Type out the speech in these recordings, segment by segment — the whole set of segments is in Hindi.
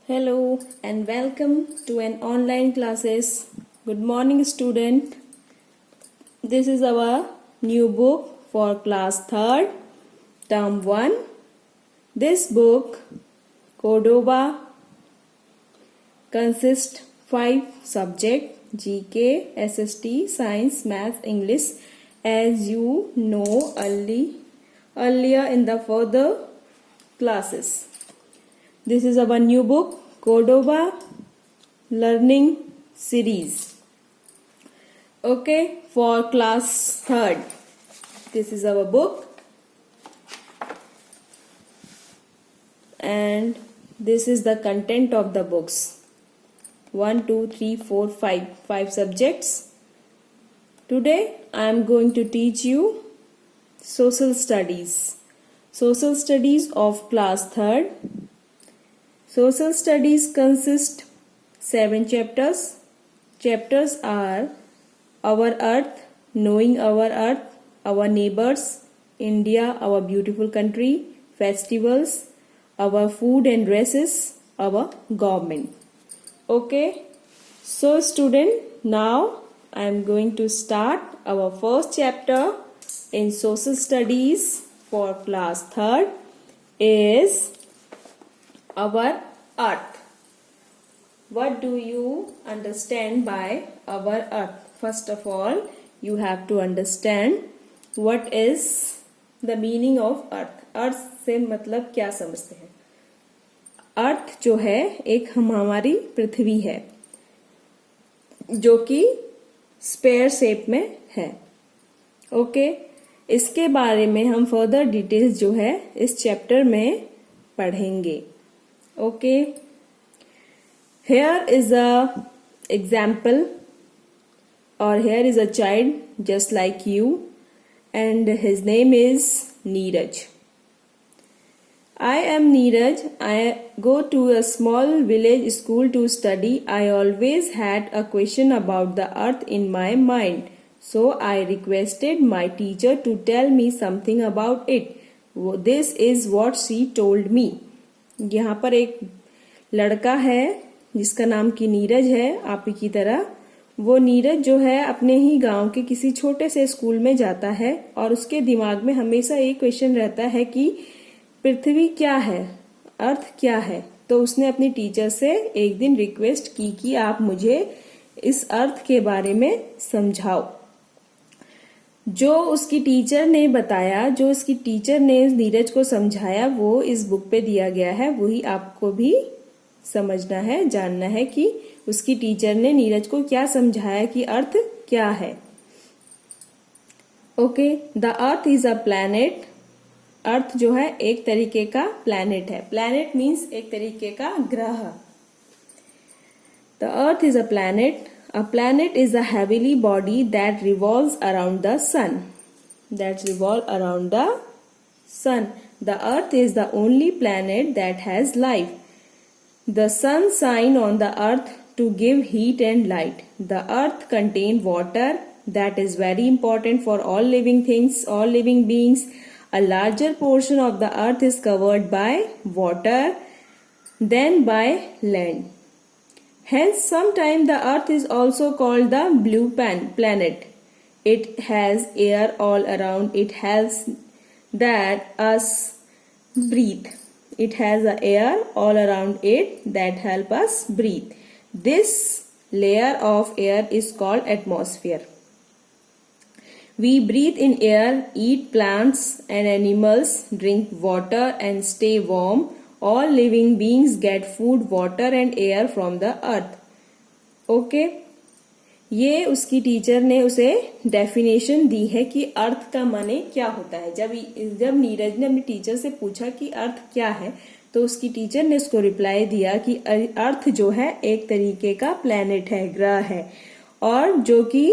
Hello and welcome to an online classes. Good morning student. This is our new book for class 3rd, term 1. This book Cordova consists 5 subjects GK, SST, Science, Maths, English as you know earlier in the further classes. This is our new book, Cordova Learning Series. Okay, for class 3rd. This is our book. And this is the content of the books. 1, 2, 3, 4, 5. 5 subjects. Today I am going to teach you Social Studies. Social Studies of class 3rd. Social Studies consist 7 chapters. Chapters are Our Earth, Knowing Our Earth, Our Neighbors, India, Our Beautiful Country, Festivals, Our Food and Dresses, Our Government. Okay, so student, now I am going to start our first chapter in Social Studies for class 3rd is Our Earth. What do you understand by our Earth? First of all, you have to understand what is the meaning of Earth. Earth से मतलब क्या समझते हैं? अर्थ जो है एक हमारी पृथ्वी है जो कि स्पेयर शेप में है. ओके, इसके बारे में हम फर्दर डिटेल्स जो है इस चैप्टर में पढ़ेंगे. Okay, here is a example, or here is a child just like you, and his name is Neeraj. I am Neeraj. I go to a small village school to study. I always had a question about the earth in my mind, so I requested my teacher to tell me something about it. This is what she told me. यहाँ पर एक लड़का है जिसका नाम की नीरज है, आप ही की तरह. वो नीरज जो है अपने ही गांव के किसी छोटे से स्कूल में जाता है और उसके दिमाग में हमेशा एक क्वेश्चन रहता है कि पृथ्वी क्या है, अर्थ क्या है. तो उसने अपनी टीचर से एक दिन रिक्वेस्ट की कि आप मुझे इस अर्थ के बारे में समझाओ. जो उसकी टीचर ने बताया, जो उसकी टीचर ने नीरज को समझाया, वो इस बुक पे दिया गया है. वही आपको भी समझना है, जानना है कि उसकी टीचर ने नीरज को क्या समझाया कि अर्थ क्या है. Okay, the earth is a planet. Earth जो है एक तरीके का प्लैनेट है. प्लैनेट मीन्स एक तरीके का ग्रह. The earth is a planet. A planet is a heavenly body that revolves around the sun. The Earth is the only planet that has life. The sun shines on the Earth to give heat and light. The Earth contains water that is very important for all living things, all living beings. A larger portion of the Earth is covered by water than by land. Hence, sometimes the Earth is also called the blue planet. It has air all around. It helps that us breathe. It has a air all around it that help us breathe. This layer of air is called atmosphere. We breathe in air, eat plants and animals, drink water and stay warm. All living beings get food, water and air from the earth. Okay, ये उसकी टीचर ने उसे डेफिनेशन दी है कि अर्थ का माने क्या होता है. जब नीरज ने अपनी टीचर से पूछा कि अर्थ क्या है, तो उसकी टीचर ने उसको रिप्लाई दिया कि अर्थ जो है एक तरीके का प्लैनेट है, ग्रह है, और जो कि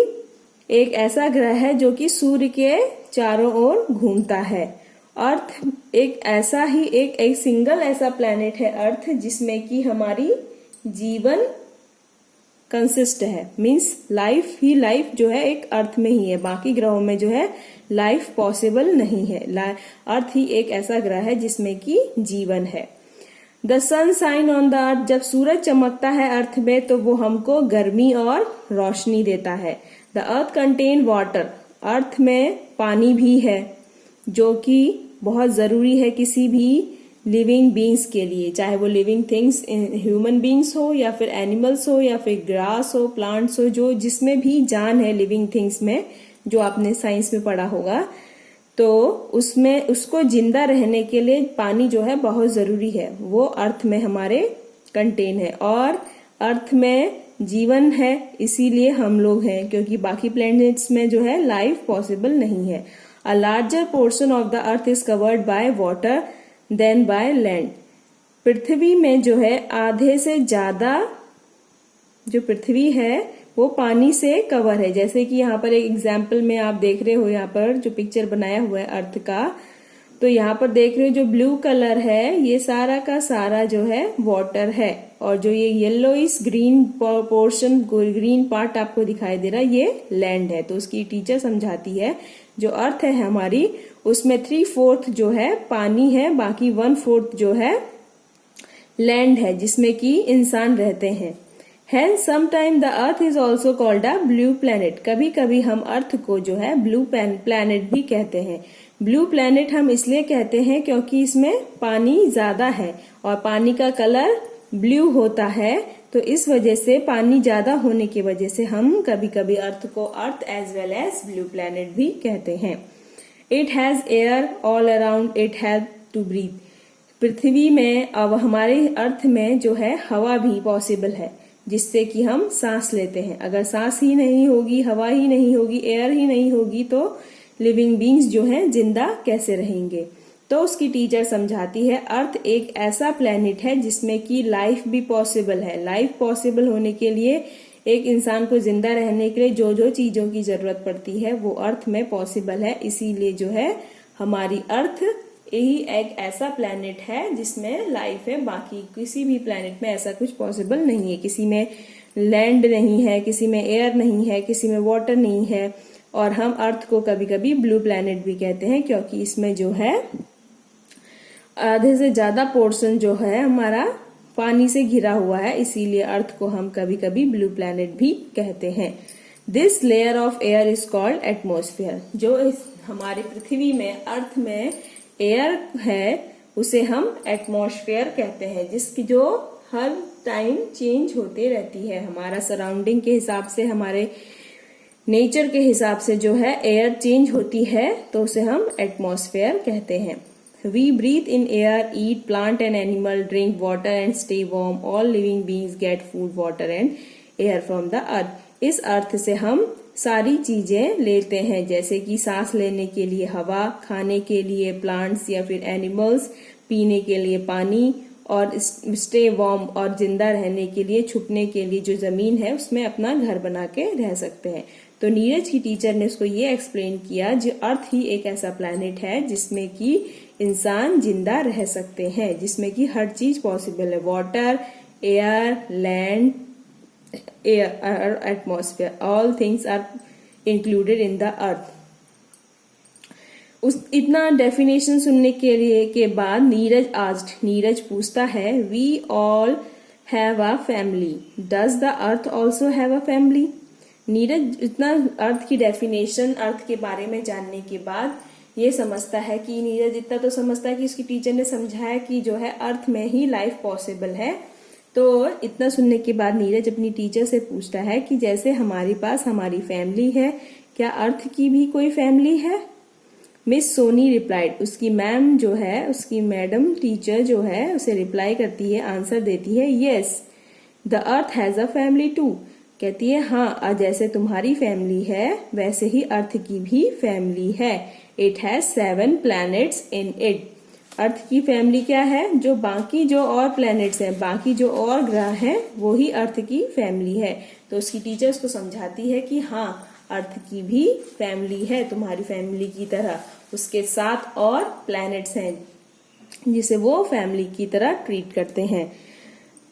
एक ऐसा ग्रह है जो कि सूर्य के चारों ओर घूमता है. अर्थ एक ऐसा ही एक सिंगल ऐसा प्लैनेट है अर्थ जिसमें कि हमारी जीवन कंसिस्ट है. मीन्स लाइफ जो है एक अर्थ में ही है. बाकी ग्रहों में जो है लाइफ पॉसिबल नहीं है. अर्थ ही एक ऐसा ग्रह है जिसमें कि जीवन है. The sun shine on the earth, जब सूरज चमकता है अर्थ में तो वो हमको गर्मी और रोशनी देता है। द अर्थ कंटेन वाटर, अर्थ में पानी भी है जो कि बहुत जरूरी है किसी भी लिविंग बींग्स के लिए, चाहे वो लिविंग थिंग्स ह्यूमन बींग्स हो या फिर एनिमल्स हो या फिर ग्रास हो, प्लांट्स हो, जो जिसमें भी जान है लिविंग थिंग्स में, जो आपने साइंस में पढ़ा होगा, तो उसमें उसको जिंदा रहने के लिए पानी जो है बहुत जरूरी है, वो अर्थ में हमारे कंटेन है। और अर्थ में जीवन है, इसीलिए हम लोग हैं, क्योंकि बाकी प्लैनेट्स में जो है लाइफ पॉसिबल नहीं है। A larger portion of the earth is covered by water than by land, पृथ्वी में जो है आधे से ज्यादा जो पृथ्वी है वो पानी से कवर है। जैसे कि यहाँ पर एक एग्जाम्पल में आप देख रहे हो, यहाँ पर जो पिक्चर बनाया हुआ है अर्थ का, तो यहाँ पर देख रहे हो जो ब्लू कलर है ये सारा का सारा जो है वाटर है, और जो ये yellowish green portion, green part आपको दिखाई दे रहा है, ये लैंड है। तो उसकी टीचर समझाती है जो अर्थ है हमारी, उसमें 3/4 जो है पानी है, बाकी 1/4 जो है लैंड है जिसमें कि इंसान रहते हैं। Hence, sometime the Earth is also called a blue planet. कभी कभी हम अर्थ को जो है ब्लू प्लैनेट भी कहते हैं। ब्लू प्लैनेट हम इसलिए कहते हैं क्योंकि इसमें पानी ज्यादा है और पानी का कलर ब्लू होता है, तो इस वजह से पानी ज्यादा होने की वजह से हम कभी कभी अर्थ को earth as well as blue planet भी कहते हैं। It has air all around it help to breathe, पृथ्वी में अब हमारे अर्थ में जो है हवा भी पॉसिबल है जिससे कि हम सांस लेते हैं। अगर सांस ही नहीं होगी, हवा ही नहीं होगी, एयर ही नहीं होगी तो लिविंग बींग्स जो हैं जिंदा कैसे रहेंगे। तो उसकी टीचर समझाती है अर्थ एक ऐसा प्लेनेट है जिसमें कि लाइफ भी पॉसिबल है। लाइफ पॉसिबल होने के लिए एक इंसान को जिंदा रहने के लिए जो जो चीजों की जरूरत पड़ती है वो अर्थ में पॉसिबल है। इसीलिए जो है हमारी अर्थ यही एक ऐसा प्लेनेट है जिसमें लाइफ है, बाकी किसी भी प्लेनेट में ऐसा कुछ पॉसिबल नहीं है। किसी में लैंड नहीं है, किसी में एयर नहीं है, किसी में वाटर नहीं है। और हम अर्थ को कभी कभी ब्लू प्लेनेट भी कहते हैं क्योंकि इसमें जो है आधे से ज्यादा पोर्शन जो है हमारा पानी से घिरा हुआ है, इसीलिए अर्थ को हम कभी कभी ब्लू प्लेनेट भी कहते हैं। This layer of air is called atmosphere, जो हमारी पृथ्वी में अर्थ में एयर है उसे हम एटमॉस्फेयर कहते हैं, जिसकी जो हर टाइम चेंज होते रहती है। हमारा सराउंडिंग के हिसाब से, हमारे नेचर के हिसाब से जो है एयर चेंज होती है, तो उसे हम एटमॉस्फेयर कहते हैं। We breathe in air, eat plant and animal, drink water and stay warm, all living beings get food water and air from the earth. इस अर्थ से हम सारी चीजें लेते हैं, जैसे कि सांस लेने के लिए हवा, खाने के लिए प्लांट्स या फिर एनिमल्स, पीने के लिए पानी, और स्टे वार्म और जिंदा रहने के लिए, छुपने के लिए जो जमीन है उसमें अपना घर बना के रह सकते हैं। तो नीरज की टीचर ने उसको ये एक्सप्लेन किया जो अर्थ ही एक ऐसा प्लैनेट है जिसमें कि इंसान जिंदा रह सकते हैं, जिसमें कि हर चीज पॉसिबल है, water, air, land, air, atmosphere, all things are included in the earth. उस इतना डेफिनेशन सुनने के बाद नीरज पूछता है, we all have a family, does the earth also have a family. Neeraj इतना अर्थ की डेफिनेशन, अर्थ के बारे में जानने के बाद ये समझता है कि नीरज इतना तो समझता है कि उसकी टीचर ने समझाया कि जो है अर्थ में ही लाइफ पॉसिबल है। तो इतना सुनने के बाद नीरज अपनी टीचर से पूछता है कि जैसे हमारे पास हमारी फैमिली है, क्या अर्थ की भी कोई फैमिली है? मिस सोनी रिप्लाइड, उसकी मैम जो है, उसकी मैडम टीचर जो है उसे रिप्लाई करती है, आंसर देती है, yes the earth has a family too. कहती है हाँ, जैसे तुम्हारी फैमिली है वैसे ही अर्थ की भी फैमिली है। It has 7 planets in it. Earth की फैमिली क्या है? जो बाकी जो और प्लैनेट्स हैं, बाकी जो और ग्रह हैं, वो ही अर्थ की फैमिली है। तो उसकी टीचर उसको समझाती है कि हाँ, अर्थ की भी फैमिली है तुम्हारी फैमिली की तरह, उसके 7 और प्लैनेट्स हैं जिसे वो फैमिली की तरह ट्रीट करते हैं।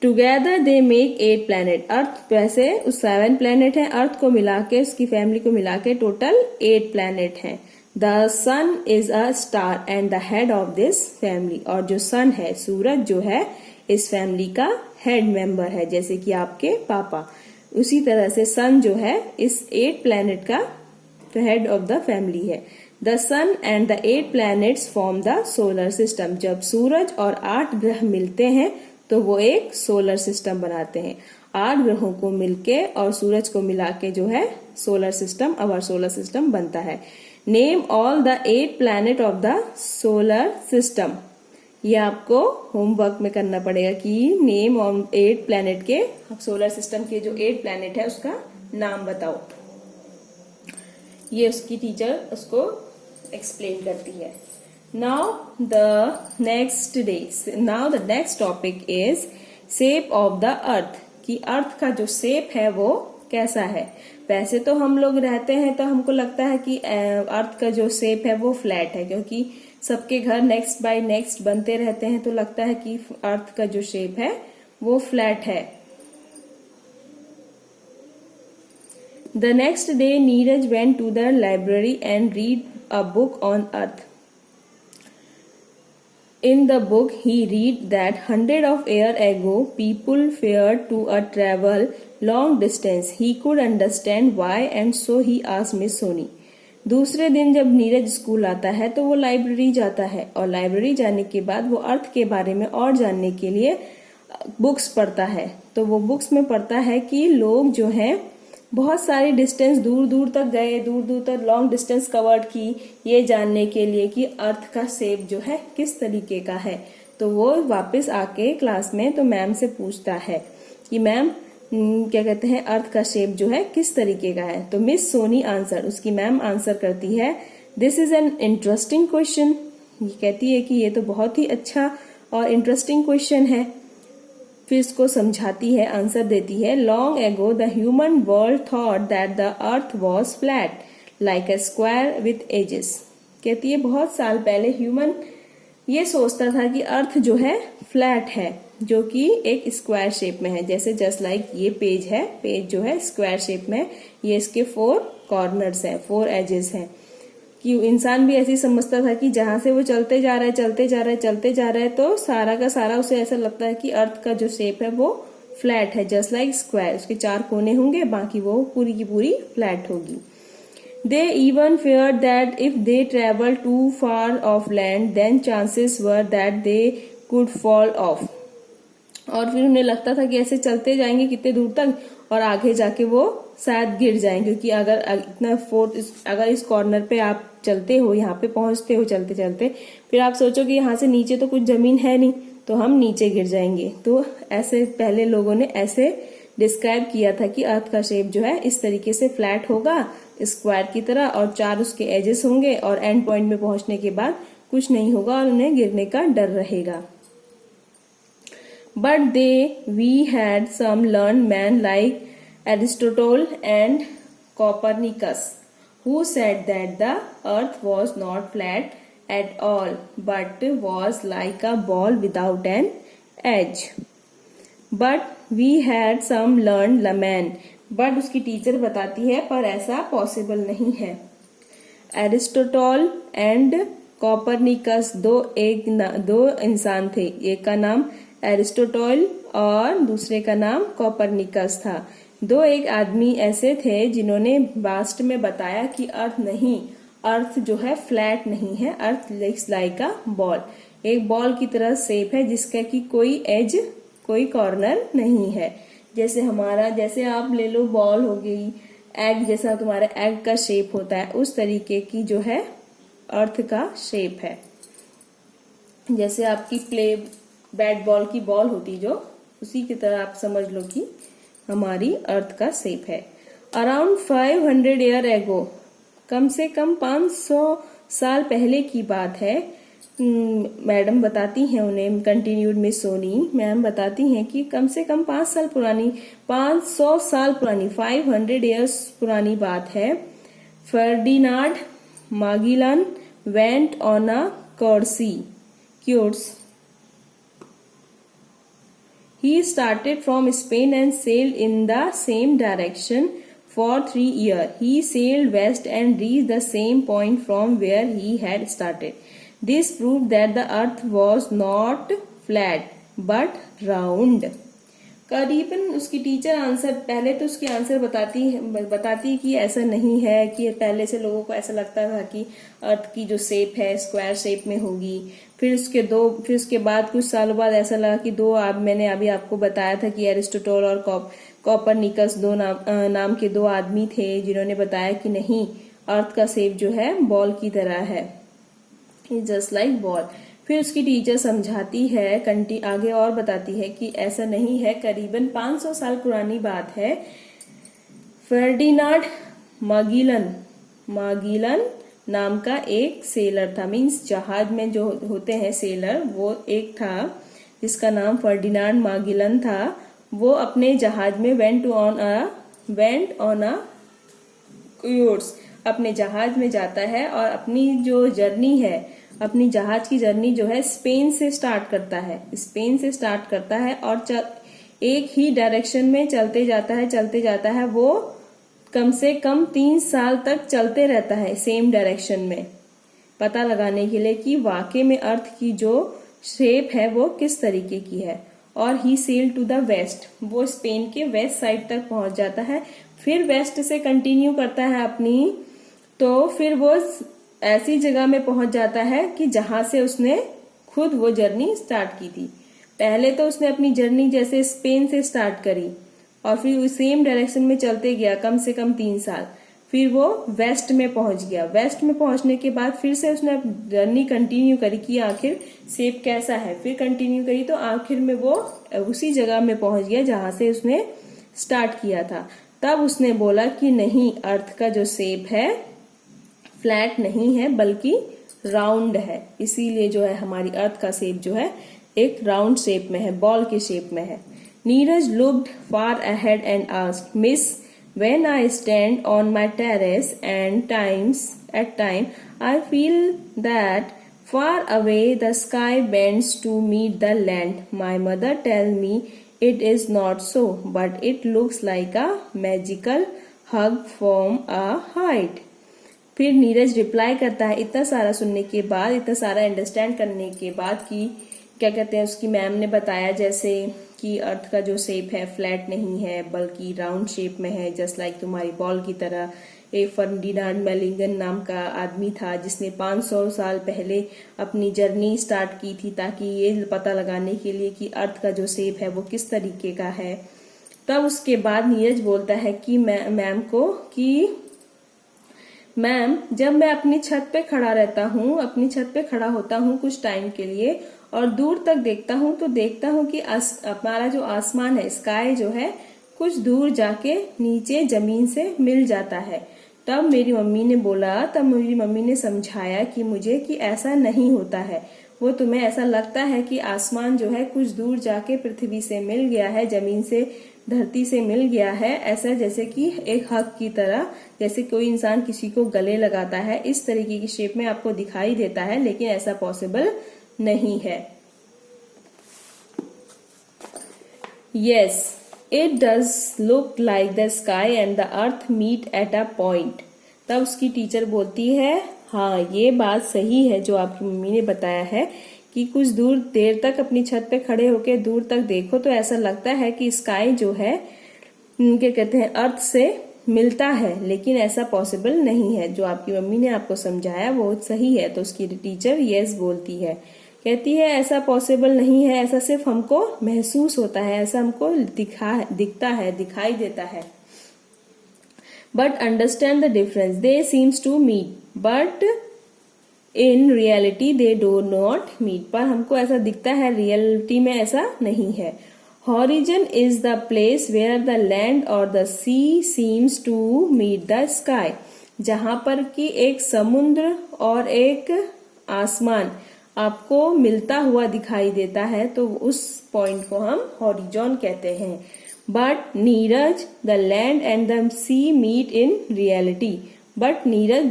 Together they make 8 planet. Earth वैसे उस 7 प्लैनेट है, अर्थ को मिला के, उसकी फैमिली को मिला के टोटल 8 प्लैनेट है। The sun is a star and the head of this family. और जो सन है, सूरज जो है, इस फैमिली का हेड मेंबर है, जैसे कि आपके पापा। उसी तरह से सन जो है इस 8 प्लैनेट का हेड ऑफ द फैमिली है। The sun and the 8 planets form the solar system. जब सूरज और 8 ग्रह मिलते हैं तो वो एक सोलर सिस्टम बनाते हैं। 8 ग्रहों को मिलके और सूरज को मिला के जो है solar system, our solar system बनता है। Name all the 8 planet of the solar system. ये आपको होमवर्क में करना पड़ेगा कि नेम ऑन 8 प्लैनेट के, सोलर सिस्टम के जो 8 प्लैनेट है उसका नाम बताओ। ये उसकी टीचर उसको एक्सप्लेन करती है। Now the next topic is shape of the अर्थ, कि अर्थ का जो शेप है वो कैसा है। वैसे तो हम लोग रहते हैं तो हमको लगता है कि अर्थ का जो शेप है वो फ्लैट है, क्योंकि सबके घर नेक्स्ट बाय नेक्स्ट बनते रहते हैं तो लगता है कि अर्थ का जो शेप है वो फ्लैट है। The next day, Neeraj went to the library and read a book on Earth. In the book, he read that hundred of years ago, people feared to travel long distance. He could understand why, and so he asked Miss Soni. दूसरे दिन जब नीरज स्कूल आता है तो वो लाइब्रेरी जाता है, और लाइब्रेरी जाने के बाद वो अर्थ के बारे में और जानने के लिए बुक्स पढ़ता है। तो वो बुक्स में पढ़ता है कि लोग जो हैं बहुत सारी डिस्टेंस दूर दूर तक गए, दूर दूर तक लॉन्ग डिस्टेंस कवर्ड की, ये जानने के लिए कि अर्थ का शेप जो है किस तरीके का है। तो वो वापस आके क्लास में तो मैम से पूछता है कि मैम क्या कहते हैं, अर्थ का शेप जो है किस तरीके का है। तो मिस सोनी आंसर, उसकी मैम आंसर करती है, this is an interesting question. ये कहती है कि ये तो बहुत ही अच्छा और इंटरेस्टिंग क्वेश्चन है। फिर इसको समझाती है, आंसर देती है, long ago the human world thought that the earth was flat like a square with edges. कहती है बहुत साल पहले ह्यूमन ये सोचता था कि अर्थ जो है फ्लैट है, जो कि एक स्क्वायर शेप में है। जैसे जस्ट लाइक ये पेज है, पेज जो है स्क्वायर शेप में, ये इसके 4 कॉर्नर्स है, 4 एजेस हैं। कि इंसान भी ऐसे ही समझता था कि जहां से वो चलते जा रहा है तो सारा का सारा उसे ऐसा लगता है कि अर्थ का जो शेप है वो फ्लैट है, जस्ट लाइक स्क्वायर। उसके 4 कोने होंगे, बाकी वो पूरी की पूरी फ्लैट होगी। They even fear that if they travel to far off land then chances were that they could fall off. और फिर उन्हें लगता था कि ऐसे चलते जाएंगे कितने दूर तक और आगे जाके वो शायद गिर जाएंगे, क्योंकि अगर इस कॉर्नर पे आप चलते हो, यहाँ पे पहुंचते हो चलते चलते, फिर आप सोचो कि यहाँ से नीचे तो कुछ जमीन है नहीं, तो हम नीचे गिर जाएंगे। तो ऐसे पहले लोगों ने ऐसे डिस्क्राइब किया था कि अर्थ का शेप जो है इस तरीके से फ्लैट होगा स्क्वायर की तरह, और 4 उसके एजेस होंगे, और एंड पॉइंट में पहुंचने के बाद कुछ नहीं होगा और उन्हें गिरने का डर रहेगा। But we had some learned men like Aristotle and Copernicus, who said that the earth was not flat at all, but was like a ball without an edge. But we had some learned men. But उसकी टीचर बताती है पर ऐसा पॉसिबल नहीं है। एरिस्टोटल एंड कॉपरनिकस दो इंसान थे, एक का नाम एरिस्टोटल और दूसरे का नाम कॉपरनिकस था। एक आदमी ऐसे थे जिन्होंने वास्ट में बताया कि अर्थ जो है फ्लैट नहीं है, अर्थ लिक्स लाइक अ बॉल, एक बॉल की तरह शेप है जिसका कि कोई एज, कोई कॉर्नर नहीं है। जैसे आप ले लो बॉल हो गई, एग जैसा तुम्हारा एग का शेप होता है, उस तरीके की जो है अर्थ का शेप है। जैसे आपकी बैट बॉल की बॉल होती जो, उसी की तरह आप समझ लो कि हमारी अर्थ का शेप है। अराउंड 500 ईयर एगो, कम से कम 500 साल पहले की बात है। मैडम बताती हैं उन्हें, कंटिन्यूड मिस सोनी मैम बताती हैं कि कम से कम 500 साल पुरानी 500 ईयर्स पुरानी बात है। Ferdinand Magellan went on a cruise. He started from Spain and sailed in the same direction for 3 years. He sailed west and reached the same point from where he had started. This proved that the earth was not flat but round. करीबन उसकी टीचर आंसर पहले तो उसकी आंसर बताती कि ऐसा नहीं है, कि पहले से लोगों को ऐसा लगता था कि अर्थ की जो शेप है स्क्वायर शेप में होगी। फिर उसके बाद कुछ सालों बाद ऐसा लगा कि मैंने अभी आपको बताया था कि एरिस्टोटल और कोपरनिकस नाम के दो आदमी थे जिन्होंने बताया कि नहीं, अर्थ का शेप जो है बॉल की तरह है, जस्ट लाइक बॉल। फिर उसकी टीचर समझाती है, आगे और बताती है कि ऐसा नहीं है, करीबन 500 साल पुरानी बात है। फर्डिनांड मागिलन नाम का एक सेलर था, मीन्स जहाज में जो होते हैं सेलर, वो एक था जिसका नाम फर्डिनांड मागिलन था। वो अपने जहाज में वेंट ऑन अ क्रूज, अपने जहाज में जाता है और अपनी जो जर्नी है, अपनी जहाज की जर्नी जो है स्पेन से स्टार्ट करता है और एक ही डायरेक्शन में चलते जाता है। वो कम से कम 3 साल तक चलते रहता है सेम डायरेक्शन में, पता लगाने के लिए कि वाकई में अर्थ की जो शेप है वो किस तरीके की है। और ही सेल टू द वेस्ट, वो स्पेन के वेस्ट साइड तक पहुंच जाता है। फिर वेस्ट से कंटिन्यू करता है अपनी, तो फिर वो ऐसी जगह में पहुंच जाता है कि जहां से उसने खुद वो जर्नी स्टार्ट की थी। पहले तो उसने अपनी जर्नी जैसे स्पेन से स्टार्ट करी और फिर उस सेम डायरेक्शन में चलते गया कम से कम 3 साल। फिर वो वेस्ट में पहुंच गया। वेस्ट में पहुंचने के बाद फिर से उसने जर्नी कंटिन्यू करी कि आखिर शेप कैसा है, फिर कंटिन्यू करी तो आखिर में वो उसी जगह में पहुंच गया जहां से उसने स्टार्ट किया था। तब उसने बोला कि नहीं, अर्थ का जो शेप है फ्लैट नहीं है बल्कि राउंड है, इसीलिए जो है हमारी अर्थ का शेप जो है एक राउंड शेप में है, बॉल के शेप में है। Neeraj looked far ahead and asked, miss, when I stand on my terrace and at time I feel that far away the sky bends to meet the land. My mother tell me it is not so, but it looks like a magical hug from a height. फिर नीरज रिप्लाई करता है इतना सारा सुनने के बाद, इतना सारा अंडरस्टैंड करने के बाद कि क्या कहते हैं, उसकी मैम ने बताया जैसे कि अर्थ का जो शेप है फ्लैट नहीं है बल्कि राउंड शेप में है, जस्ट लाइक तुम्हारी बॉल की तरह। एक फर्डिनांड मैगिलन नाम का आदमी था जिसने 500 साल पहले अपनी जर्नी स्टार्ट की थी ताकि ये पता लगाने के लिए कि अर्थ का जो शेप है वो किस तरीके का है। तब उसके बाद नीरज बोलता है कि मैम को कि मैम, जब मैं अपनी छत पे खड़ा होता हूँ कुछ टाइम के लिए और दूर तक देखता हूँ तो देखता हूँ कि हमारा जो आसमान है, स्काई जो है, कुछ दूर जाके नीचे जमीन से मिल जाता है। तब मेरी मम्मी ने समझाया कि मुझे कि ऐसा नहीं होता है, वो तुम्हें ऐसा लगता है कि आसमान जो है कुछ दूर जाके पृथ्वी से मिल गया है, जमीन से, धरती से मिल गया है, ऐसा जैसे कि एक हग की तरह, जैसे कोई इंसान किसी को गले लगाता है, इस तरीके की शेप में आपको दिखाई देता है, लेकिन ऐसा पॉसिबल नहीं है। Yes, it does look like the sky and the earth meet at a point. तब उसकी टीचर बोलती है, हाँ ये बात सही है जो आपकी मम्मी ने बताया है कि कुछ दूर देर तक अपनी छत पे खड़े होके दूर तक देखो तो ऐसा लगता है कि स्काई जो है क्या कहते हैं अर्थ से मिलता है, लेकिन ऐसा पॉसिबल नहीं है। जो आपकी मम्मी ने आपको समझाया वो सही है। तो उसकी टीचर यस बोलती है, कहती है ऐसा पॉसिबल नहीं है, ऐसा सिर्फ हमको महसूस होता है, ऐसा हमको दिखता है, दिखाई देता है। But understand the difference, they seem to meet but in reality they do not meet. पर हमको ऐसा दिखता है, रियलिटी में ऐसा नहीं है। Horizon is the place where the land और the sea seems to meet the sky. जहां पर कि एक समुद्र और एक आसमान आपको मिलता हुआ दिखाई देता है, तो उस पॉइंट को हम हॉरिजॉन कहते हैं। But Neeraj, the land and the sea meet in reality. But Neeraj,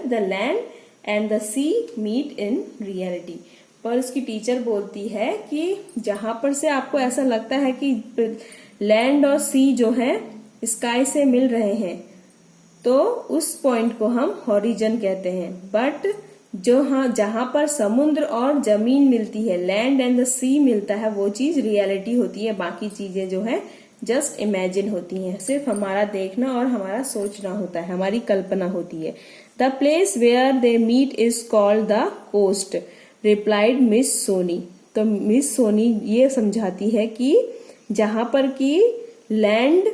the land and the sea meet in reality. पर उसकी टीचर बोलती है कि जहां पर से आपको ऐसा लगता है कि लैंड और सी जो है स्काई से मिल रहे हैं, तो उस पॉइंट को हम हॉरिजन कहते हैं। बट जो हाँ जहां पर समुद्र और जमीन मिलती है, लैंड एंड द सी मिलता है, वो चीज रियलिटी होती है। बाकी चीजें जो है जस्ट इमेजिन होती हैं, सिर्फ हमारा देखना और हमारा सोचना होता है, हमारी कल्पना होती है। The place where they meet is called the coast, replied miss Soni. तो मिस सोनी ये समझाती है कि जहां पर की लैंड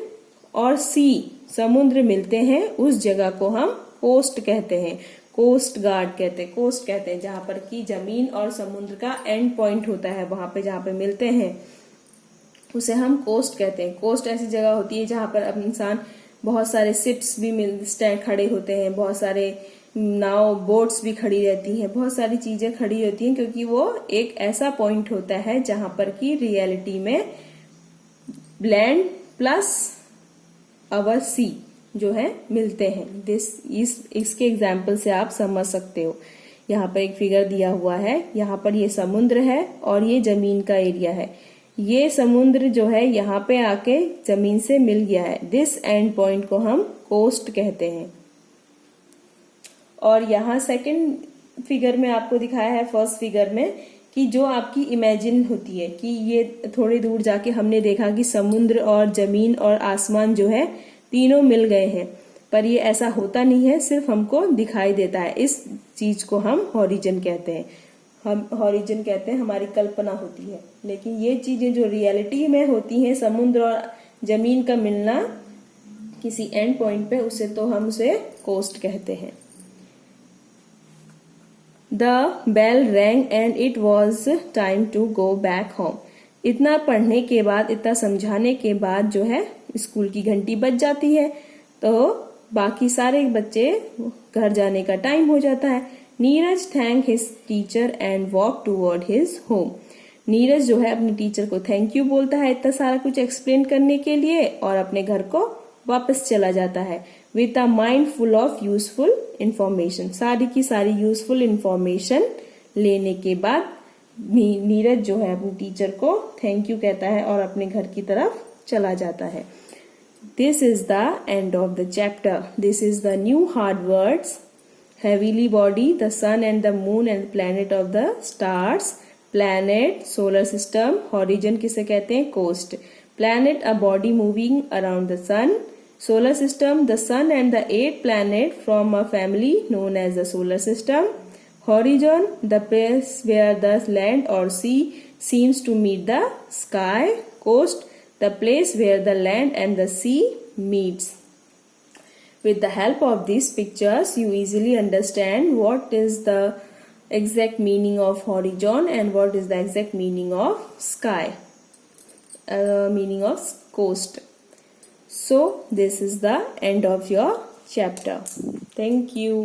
और सी समुद्र मिलते हैं उस जगह को हम कोस्ट कहते हैं, कोस्ट गार्ड कहते हैं, कोस्ट कहते हैं जहां पर की जमीन और समुद्र का एंड पॉइंट होता है, वहां पे जहां पे मिलते हैं उसे हम कोस्ट कहते हैं। कोस्ट ऐसी जगह होती है जहां पर अब इंसान, बहुत सारे शिप्स भी खड़े होते हैं, बहुत सारे नाव बोट्स भी खड़ी रहती हैं, बहुत सारी चीजें खड़ी होती हैं, क्योंकि वो एक ऐसा पॉइंट होता है जहां पर की रियलिटी में लैंड प्लस अवर सी जो है मिलते हैं। इसके एग्जाम्पल से आप समझ सकते हो। यहाँ पर एक फिगर दिया हुआ है, यहाँ पर ये समुद्र है और ये जमीन का एरिया है। ये समुद्र जो है यहाँ पे आके जमीन से मिल गया है, दिस एंड पॉइंट को हम कोस्ट कहते हैं। और यहाँ सेकंड फिगर में आपको दिखाया है, फर्स्ट फिगर में, कि जो आपकी इमेजिन होती है कि ये थोड़ी दूर जाके हमने देखा कि समुद्र और जमीन और आसमान जो है तीनों मिल गए हैं, पर ये ऐसा होता नहीं है, सिर्फ हमको दिखाई देता है। इस चीज को हम हॉरिजन कहते हैं। हम हॉरिजन कहते हैं, हमारी कल्पना होती है। लेकिन ये चीजें जो रियलिटी में होती हैं, समुद्र और जमीन का मिलना किसी एंड पॉइंट पे, उसे तो हम उसे कोस्ट कहते हैं। The bell rang and it was time to go back home. इतना पढ़ने के बाद, इतना समझाने के बाद जो है स्कूल की घंटी बज जाती है, तो बाकी सारे बच्चे घर जाने का टाइम हो जाता है। Neeraj thank his teacher and walk toward his home. Neeraj जो है अपने टीचर को थैंक यू बोलता है इतना सारा कुछ एक्सप्लेन करने के लिए, और अपने घर को वापस चला जाता है with a mind full of useful information. सारी की सारी यूजफुल इंफॉर्मेशन लेने के बाद नीरज जो है अपने टीचर को थैंक यू कहता है और अपने घर की तरफ चला जाता है। This is the end of the chapter. This is the new hard words, heavenly body, the sun and the moon and planet of the stars, planet, solar system, horizon किसे कहते हैं, coast, planet a body moving around the sun, solar system, the sun and the 8 planet from a family known as the solar system, horizon, the place where the land or sea seems to meet the sky, coast, the place where the land and the sea meets. With the help of these pictures, you easily understand what is the exact meaning of horizon and what is the exact meaning of sky, meaning of coast. So, this is the end of your chapter. Thank you.